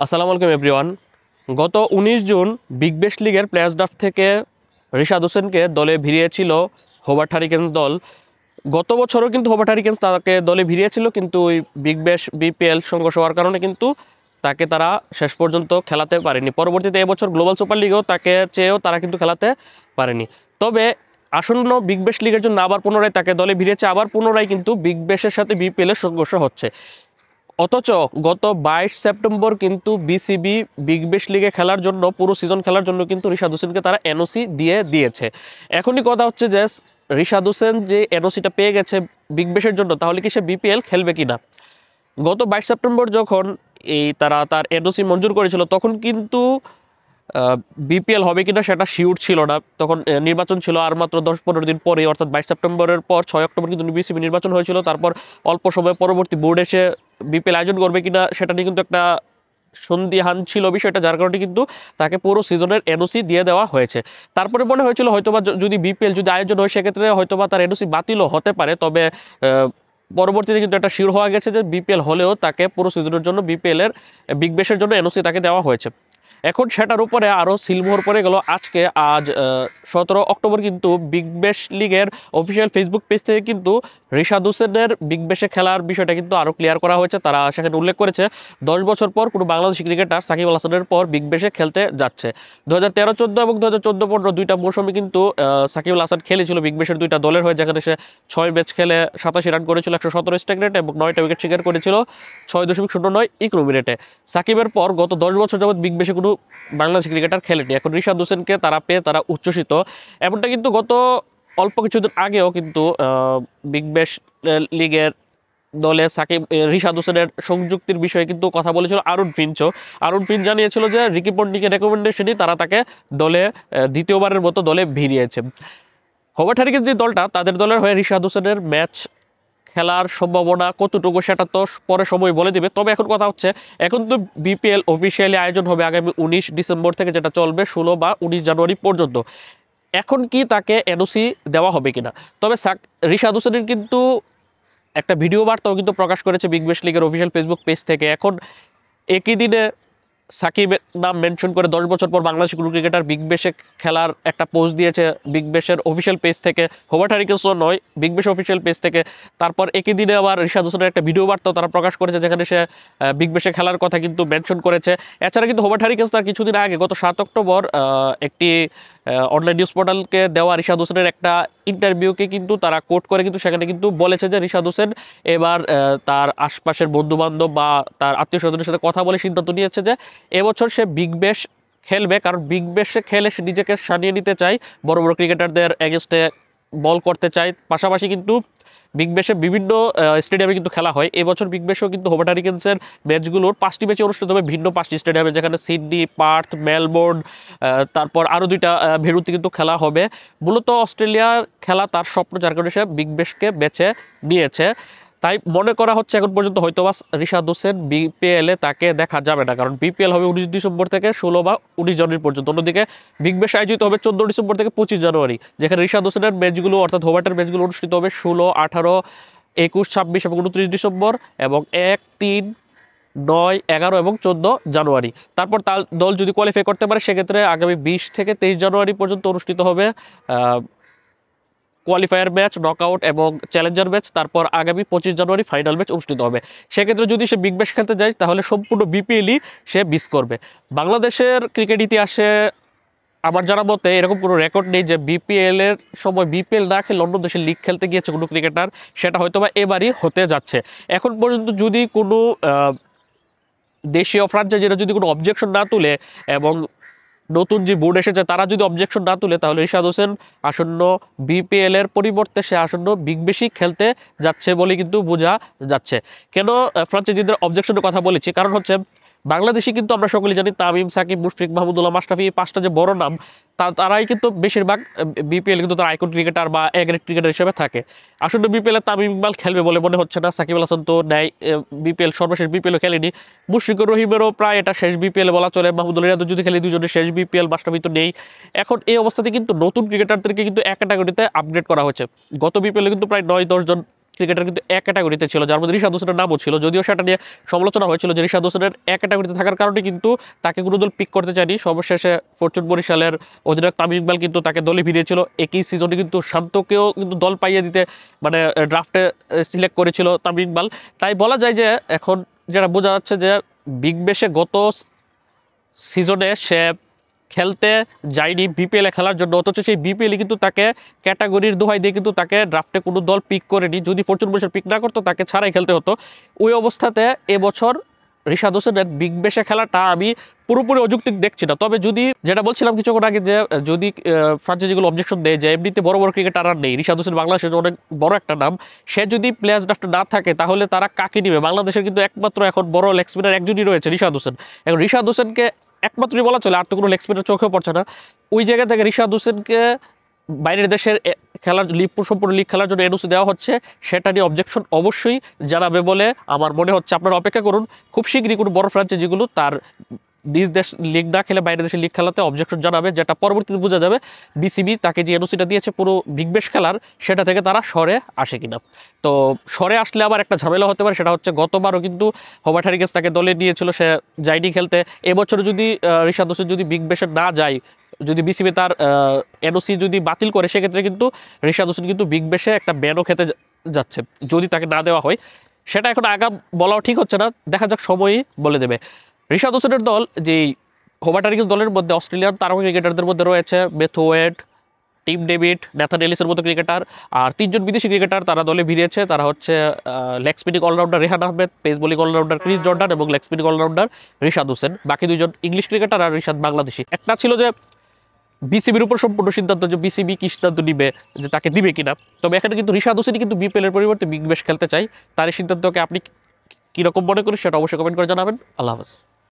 আসসালামু আলাইকুম এভরিওয়ান। গত ১৯ জুন বিগ ব্যাশ লিগের প্লেয়ার্স ড্রাফট থেকে রিশাদ হোসেনকে দলে ভিড়িয়েছিল হোবার্ট হারিকেন্স দল। গত বছরও কিন্তু হোবার্ট হারিকেন্স তাকে দলে ভিড়িয়েছিল, কিন্তু ওই বিগ ব্যাশ বিপিএল সংঘর্ষ হওয়ার কারণে কিন্তু তাকে তারা শেষ পর্যন্ত খেলাতে পারেনি। পরবর্তীতে এবছর গ্লোবাল সুপার লিগেও তাকে চেয়েও তারা কিন্তু খেলাতে পারেনি। তবে আসন্ন বিগ ব্যাশ লিগের জন্য আবার পুনরায় তাকে দলে ভিড়িয়েছে, আবার পুনরায় কিন্তু বিগ ব্যাশের সাথে বিপিএলের সংঘর্ষ হচ্ছে। অথচ গত ২২ সেপ্টেম্বর কিন্তু বিসিবি বিগ ব্যাশ লিগে খেলার জন্য, পুরো সিজন খেলার জন্য কিন্তু রিশাদ হোসেনকে তারা এনওসি দিয়ে দিয়েছে। এখনই কথা হচ্ছে যে রিশাদ হোসেন যে এনওসিটা পেয়ে গেছে বিগ ব্যাশের জন্য, তাহলে কি সে বিপিএল খেলবে কিনা। গত ২২ সেপ্টেম্বর যখন তারা তার এনওসি মঞ্জুর করেছিল, তখন কিন্তু বিপিএল হবে কিনা সেটা শিওর ছিল না। তখন নির্বাচন ছিল আর মাত্র ১০-১৫ দিন পরে, অর্থাৎ ২২ সেপ্টেম্বরের পর ৬ অক্টোবর কিন্তু বিসিবি নির্বাচন হয়েছিল। তারপর অল্প সময় পরবর্তী বোর্ড এসে বিপিএল আয়োজন করবে কিনা সেটা নিয়ে কিন্তু একটা সন্দিহান ছিল বিষয়টা, যার কারণে কিন্তু তাকে পুরো সিজনের এনওসি দিয়ে দেওয়া হয়েছে। তারপরে মনে হয়েছিল হয়তোবা যদি বিপিএল যদি আয়োজন হয় সেক্ষেত্রে হয়তোবা তার এনওসি বাতিলও হতে পারে। তবে পরবর্তীতে কিন্তু একটা শিওর হওয়া গেছে যে বিপিএল হলেও তাকে পুরো সিজনের জন্য বিপিএলের বিগ ব্যাশের জন্য এনওসি তাকে দেওয়া হয়েছে। এখন সেটার উপরে আরও সিলমোহর পড়ে গেল আজকে। আজ ১৭ অক্টোবর কিন্তু বিগ ব্যাশ লিগের অফিসিয়াল ফেসবুক পেজ থেকে কিন্তু রিশাদ হোসেনের বিগ ব্যাশে খেলার বিষয়টা কিন্তু আরও ক্লিয়ার করা হয়েছে। তারা সেখানে উল্লেখ করেছে ১০ বছর পর কোনো বাংলাদেশি ক্রিকেটার সাকিব আল হাসানের পর বিগ ব্যাশে খেলতে যাচ্ছে। ২০১৩-১৪ এবং ২০১৪-১৫ দুইটা মৌসুমে কিন্তু সাকিব আল হাসান খেলেছিল বিগ ব্যাশের দুইটা দলের হয়ে, যেখানে সে ৬ ম্যাচ খেলে ৮৭ রান করেছিল ১১৭ স্ট্রাইক রেট এবং ৯টা উইকেট শিকার করেছিল ৬.০৯ ইকনমি রেটে। সাকিবের পর গত ১০ বছর যাবৎ বিগ ব্যাশে কোনো বাংলাদেশি ক্রিকেটার খেলেনি। এখন রিশাদ হোসেনকে তারা পেয়ে তারা উচ্ছ্বসিত। এমনটা কিন্তু গত অল্প কিছুদিন আগেও কিন্তু বিগ ব্যাশ লিগের দলে সাকিব রিশাদ হোসেনের সংযুক্তির বিষয়ে কিন্তু কথা বলেছিল আরুন ফিঞ্চও। আরুন ফিঞ্চ জানিয়েছিল যে রিকি পন্টিংয়ের রেকমেন্ডেশনই তারা তাকে দলে দ্বিতীয়বারের মতো দলে ভিড়িয়েছে। হোবার্ট হারিকেন্স যে দলটা, তাদের দলের হয়ে রিশাদ হোসেনের ম্যাচ খেলার সম্ভাবনা কতটুকু সেটা তো পরে সময় বলে দিবে। তবে এখন কথা হচ্ছে, এখন তো বিপিএল অফিসিয়ালি আয়োজন হবে আগামী ১৯ ডিসেম্বর থেকে, যেটা চলবে ১৬ বা ১৯ জানুয়ারি পর্যন্ত। এখন কি তাকে এনওসি দেওয়া হবে কিনা। তবে রিশাদ হোসেনের কিন্তু একটা ভিডিও বার্তাও কিন্তু প্রকাশ করেছে বিগ ব্যাশ লিগের অফিসিয়াল ফেসবুক পেজ থেকে। এখন একই দিনে সাকিবের নাম মেনশন করে ১০ বছর পর বাংলাদেশি কোনো ক্রিকেটার বিগ ব্যাশে খেলার একটা পোস্ট দিয়েছে বিগ ব্যাশের অফিসিয়াল পেজ থেকে, হোবার্ট হারিকেন্সও নয়, বিগ ব্যাশ অফিসিয়াল পেজ থেকে। তারপর একই দিনে আবার রিশাদ হোসেনের একটা ভিডিও বার্তাও তারা প্রকাশ করেছে, যেখানে সে বিগ ব্যাশে খেলার কথা কিন্তু মেনশন করেছে। এছাড়া কিন্তু হোবার্ট হারিকেন্স তার কিছুদিন আগে গত ৭ অক্টোবর একটি অনলাইন নিউজ পোর্টালকে দেওয়া রিশাদ হোসেনের একটা ইন্টারভিউকে কিন্তু তারা কোট করে কিন্তু সেখানে কিন্তু বলেছে যে রিশাদ হোসেন এবার তার আশপাশের বন্ধুবান্ধব বা তার আত্মীয় স্বজনের সাথে কথা বলে সিদ্ধান্ত নিয়েছে যে এবছর সে বিগ ব্যাশ খেলবে, কারণ বিগ ব্যাশে খেলে সে নিজেকে সানিয়ে নিতে চায়, বড় বড় ক্রিকেটারদের এগেনস্টে বল করতে চায়। পাশাপাশি কিন্তু বিগ ব্যাশে বিভিন্ন স্টেডিয়ামে কিন্তু খেলা হয়। এবছর বিগ ব্যাশেও কিন্তু হোবার্ট হারিকেন্সের ম্যাচগুলোর 5টি ম্যাচে অনুষ্ঠিত হবে ভিন্ন 5টি স্টেডিয়ামে, যেখানে সিডনি, পার্থ, মেলবোর্ন, তারপর আরও 2টা ভেন্যুতে কিন্তু খেলা হবে। মূলত অস্ট্রেলিয়ার খেলা তার স্বপ্ন, যার কারণে সে বিগ ব্যাশকে বেছে নিয়েছে। তাই মনে করা হচ্ছে এখন পর্যন্ত হয়তোবা রিশাদ হোসেন বিপিএলে তাকে দেখা যাবে না, কারণ বিপিএল হবে 19 ডিসেম্বর থেকে 16 বা 19 জানুয়ারি পর্যন্ত। অন্যদিকে বিগ ব্যাশ আয়োজিত হবে 14 ডিসেম্বর থেকে 25 জানুয়ারি, যেখানে রিশাদ হোসেনের ম্যাচগুলো অর্থাৎ হোবার্টের ম্যাচগুলো অনুষ্ঠিত হবে 16, 18, 21, 26 এবং 29 ডিসেম্বর এবং 1, 3, 9, 11 এবং 14 জানুয়ারি। তারপর তার দল যদি কোয়ালিফাই করতে পারে সেক্ষেত্রে আগামী 20 থেকে 23 জানুয়ারি পর্যন্ত অনুষ্ঠিত হবে কোয়ালিফায়ার ম্যাচ, নকআউট এবং চ্যালেঞ্জার ম্যাচ। তারপর আগামী 25 জানুয়ারি ফাইনাল ম্যাচ অনুষ্ঠিত হবে। সেক্ষেত্রে যদি সে বিগ ব্যাশ খেলতে যায় তাহলে সম্পূর্ণ বিপিএলই সে মিস করবে। বাংলাদেশের ক্রিকেট ইতিহাসে আমার জানা মতে এরকম কোনো রেকর্ড নেই যে বিপিএলের সময় বিপিএল না খেলে অন্য দেশের লিগ খেলতে গিয়েছে কোনো ক্রিকেটার। সেটা হয়তো বা এবারই হতে যাচ্ছে। এখন পর্যন্ত যদি কোনো দেশীয় ফ্রাঞ্চাইজিরা যদি কোনো অবজেকশন না তুলে এবং নতুন যে বোর্ড এসেছে তারা যদি অবজেকশন না তুলে, তাহলে রিশাদ হোসেন আসন্ন বিপিএল এর পরিবর্তে সে আসন্ন বিগ ব্যাশই খেলতে যাচ্ছে বলে কিন্তু বোঝা যাচ্ছে। কেন ফ্রাঞ্চাইজিদের অবজেকশনের কথা বলেছি, কারণ হচ্ছে বাংলাদেশি কিন্তু আমরা সকলে জানি তামিম, সাকিব, মুশফিক, মাহমুদুল্লাহ, মাশরাফি, এই 5টা যে বড় নাম, তারাই কিন্তু বেশিরভাগ বিপিএল কিন্তু তার আইকন ক্রিকেটার বা এ গ্রেড ক্রিকেটার হিসেবে থাকে। আসলে বিপিএলে তামিম ইকবাল খেলবে বলে মনে হচ্ছে না। সাকিব আল হাসান তো নেয়, বিপিএল সর্বশেষ বিপিএলও খেলেনি। মুশফিকুর রহিমেরও প্রায় এটা শেষ বিপিএল বলা চলে। মাহমুদুল্লাহ রিয়াদ যদি খেলে দুজনের শেষ বিপিএল, মাশরাফি তো নেই। এখন এই অবস্থাতে কিন্তু নতুন ক্রিকেটারদেরকে কিন্তু এক ক্যাটাগরিতে আপগ্রেড করা হয়েছে। গত বিপিএলে কিন্তু প্রায় 9-10 জন ক্রিকেটার কিন্তু এক ক্যাটাগরিতে ছিল, যার মধ্যে রিশাদ হোসেনের নামও ছিল। যদিও সেটা নিয়ে সমালোচনা হয়েছিল যে রিশাদ হোসেনের এক ক্যাটাগরিতে থাকার কারণে কিন্তু তাকে কোনো দল পিক করতে চায়নি। সর্বশেষে ফরচুন বরিশালের অধিনায়ক তামিম ইকবাল কিন্তু তাকে দলে ভিড়িয়েছিল। একই সিজনে কিন্তু শান্তকেও কিন্তু দল পাইয়ে দিতে মানে ড্রাফটে সিলেক্ট করেছিল তামিম ইকবাল। তাই বলা যায় যে এখন যেটা বোঝা যাচ্ছে যে বিগ ব্যাশে গত সিজনে সে খেলতে যায়নি বিপিএলে খেলার জন্য, অথচ সেই বিপিএলে কিন্তু তাকে ক্যাটাগরির দোহাই দিয়ে কিন্তু তাকে ড্রাফটে কোনো দল পিক করেনি। যদি ফরচুন বরিশাল পিক না করতো তাকে ছাড়াই খেলতে হতো। ওই অবস্থাতে এবছর রিশাদ হোসেনের বিগ ব্যাশে খেলাটা আমি পুরোপুরি অযৌক্তিক দেখছি না। তবে যদি যেটা বলছিলাম কিছুক্ষণ আগে যে যদি ফ্রাঞ্চাইজিগুলো অবজেকশন দেয় যে এমনিতে বড় বড় ক্রিকেটার আর নেই, রিশাদ হোসেন বাংলাদেশের অনেক বড় একটা নাম, সে যদি প্লেয়ার্স ড্রাফটে না থাকে তাহলে তারা কাকে নিবে? বাংলাদেশের কিন্তু একমাত্র এখন বড় লেগ স্পিনার একজনই রয়েছে, রিশাদ হোসেন। এখন রিশাদ হোসেনকে একমাত্রই বলা চলে, আর তো কোনো লেগ স্পিনার চোখেও পড়ছে না। ওই জায়গা থেকে রিশাদ হোসেনকে বাইরের দেশের খেলার সম্পূর্ণ লিগ খেলার জন্য এনওসি দেওয়া হচ্ছে, সেটা নিয়ে অবজেকশন অবশ্যই জানাবে বলে আমার মনে হচ্ছে। আপনারা অপেক্ষা করুন, খুব শীঘ্রই কোনো বড় ফ্র্যাঞ্চাইজিগুলো তার নিজ দেশ লিগ না খেলে বাইরের দেশের লিগ খেলাতে অবজেকশন জানাবে, যেটা পরবর্তীতে বোঝা যাবে বিসিবি তাকে যে এনওসিটা দিয়েছে পুরো বিগ ব্যাশ খেলার, সেটা থেকে তারা সরে আসে কিনা। তো সরে আসলে আবার একটা ঝামেলা হতে পারে, সেটা হচ্ছে গতবারও কিন্তু হোবার্ট হ্যারিকেন্স তাকে দলে নিয়েছিল, সে যায়নি খেলতে। এবছর যদি রিশাদ হোসেন যদি বিগ ব্যাশে না যায়, যদি বিসিবি তার এনওসি যদি বাতিল করে, সেক্ষেত্রে কিন্তু রিশাদ হোসেন কিন্তু বিগ ব্যাশে একটা ব্যানও খেতে যাচ্ছে যদি তাকে না দেওয়া হয়। সেটা এখন আগাম বলাও ঠিক হচ্ছে না, দেখা যাক সময়ই বলে দেবে। রিশাদ হোসেনের দল যেই হোবার্ট হ্যারিকেন্স দলের মধ্যে অস্ট্রেলিয়ান তারকা ক্রিকেটারদের মধ্যে রয়েছে Matthew Wade, Tim David, Nathan এলিসের মতো ক্রিকেটার, আর 3জন বিদেশি ক্রিকেটার তারা দলে ভিড়িয়েছে। তারা হচ্ছে leg spinning allrounder Rehan Ahmed, pace bowling allrounder Chris Jordan এবং leg spinning allrounder Rishad Hossain. বাকি 2জন ইংলিশ ক্রিকেটার আর রিশাদ বাংলাদেশি। একটা ছিল যে বিসিবির উপর সম্পূর্ণ সিদ্ধান্ত, যে বিসিবি কি সিদ্ধান্ত নিবে যে তাকে দিবে কিনা। তবে এখানে কিন্তু রিশাদ হোসেনই কিন্তু বিপিএলের পরিবর্তে বিগ ব্যাশ খেলতে চাই। তার এই সিদ্ধান্তকে আপনি কীরকম মনে করেন সেটা অবশ্যই কমেন্ট করে জানাবেন। আল্লাহ হাফেজ।